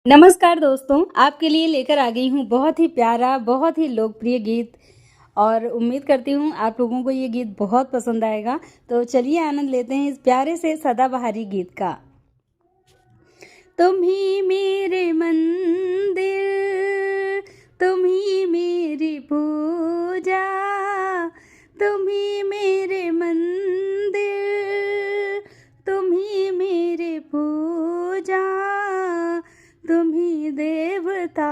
नमस्कार दोस्तों, आपके लिए लेकर आ गई हूँ बहुत ही प्यारा, बहुत ही लोकप्रिय गीत और उम्मीद करती हूँ आप लोगों को ये गीत बहुत पसंद आएगा। तो चलिए आनंद लेते हैं इस प्यारे से सदाबहारी गीत का। तुम ही मेरे मंदिर, तुम ही मेरी पूजा, तुम ही मेरे मंदिर, तुम ही मेरे पूजा, तुम ही देवता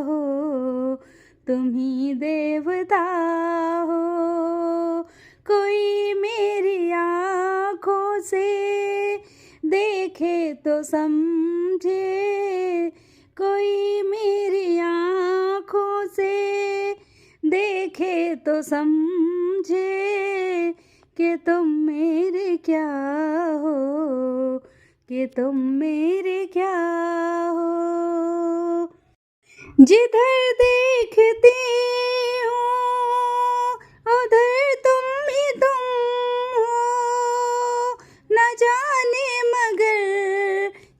हो, तुम ही देवता हो। कोई मेरी आँखों से देखे तो समझे, कोई मेरी आँखों से देखे तो समझे कि तुम मेरे क्या हो, कि तुम मेरे क्या हो। जिधर देखती हूँ उधर तुम ही तुम हो, न जाने मगर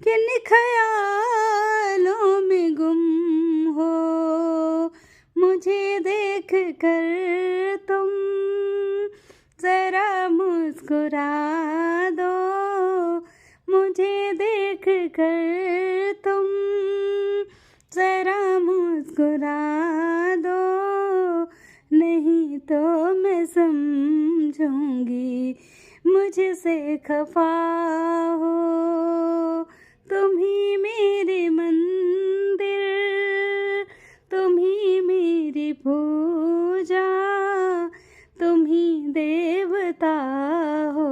किन ख्यालों में गुम हो। मुझे देख कर तुम जरा मुस्कुरा दो, मुझे देख कर तुम जरा मुस्कुरा दो, नहीं तो मैं समझूंगी मुझसे खफा हो। तुम ही मेरे मंदिर, तुम ही मेरी पूजा, तुम ही देवता हो,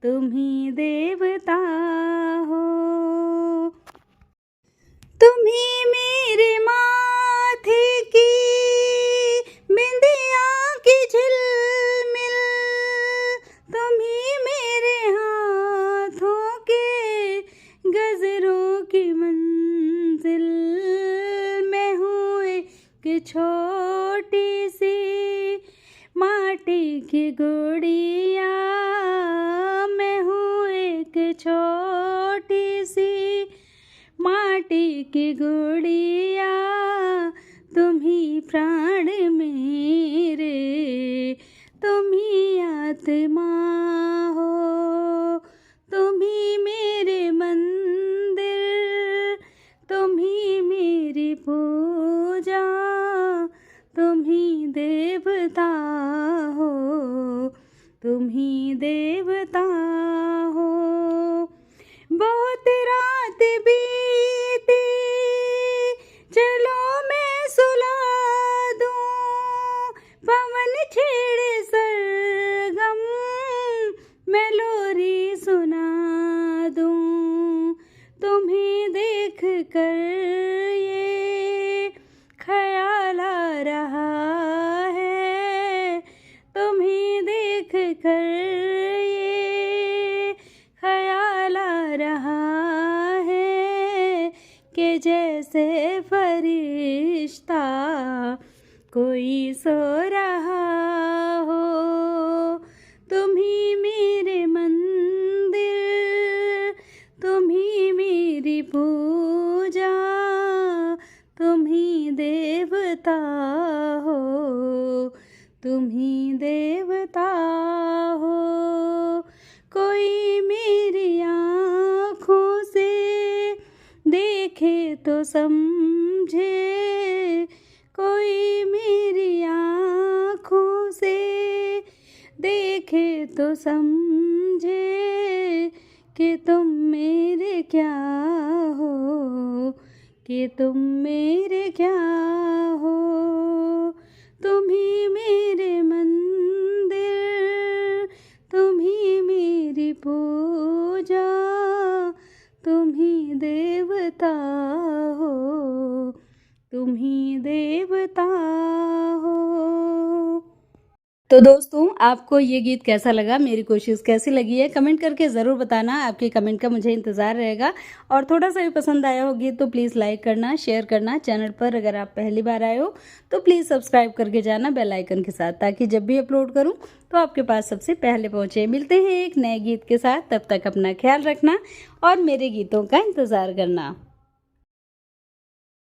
तुम ही देवता हो। तुम ही मेरे माथे की बिंदिया की झिलमिल, तुम ही मेरे हाथों के गजरों की मंजिल। मैं हूँ एक छोटी सी माटी की गुड़िया, मैं हूँ एक छोटी सी माटी की गुड़िया, तुम ही प्राण मेरे, तुम ही आत्मा हो। तुम ही मेरे मंदिर, तुम ही मेरी पूजा, तुम ही देवता हो, तुम ही देवता हो। बहुत रात बीती चलो मैं सुला दूं, पवन छेड़े सरगम मैं लोरी सुना दूं। तुम्हें देख कर ये ख्याल आ रहा है, तुम्हें देख कर ये ख्याल आ रहा है कि जैसे फरिश्ता कोई सो रहा हो। तुम ही मेरे मंदिर, तुम ही मेरी पूजा, तुम ही देवता हो, तुम ही देवता हो। कोई मेरी आँखों से देखे तो समझे, कोई मेरी आँखों से देखे तो समझे कि तुम मेरे क्या हो, कि तुम मेरे क्या हो। तुम ही मेरे मंदिर, तुम ही मेरी पूजा, तुम ही देवता हो, तुम ही देवता हो। तो दोस्तों, आपको ये गीत कैसा लगा, मेरी कोशिश कैसी लगी है, कमेंट करके ज़रूर बताना। आपके कमेंट का मुझे इंतज़ार रहेगा। और थोड़ा सा भी पसंद आया हो गीत तो प्लीज़ लाइक करना, शेयर करना। चैनल पर अगर आप पहली बार आए हो तो प्लीज़ सब्सक्राइब करके जाना बेल आइकन के साथ, ताकि जब भी अपलोड करूँ तो आपके पास सबसे पहले पहुँचे। मिलते हैं एक नए गीत के साथ, तब तक अपना ख्याल रखना और मेरे गीतों का इंतज़ार करना।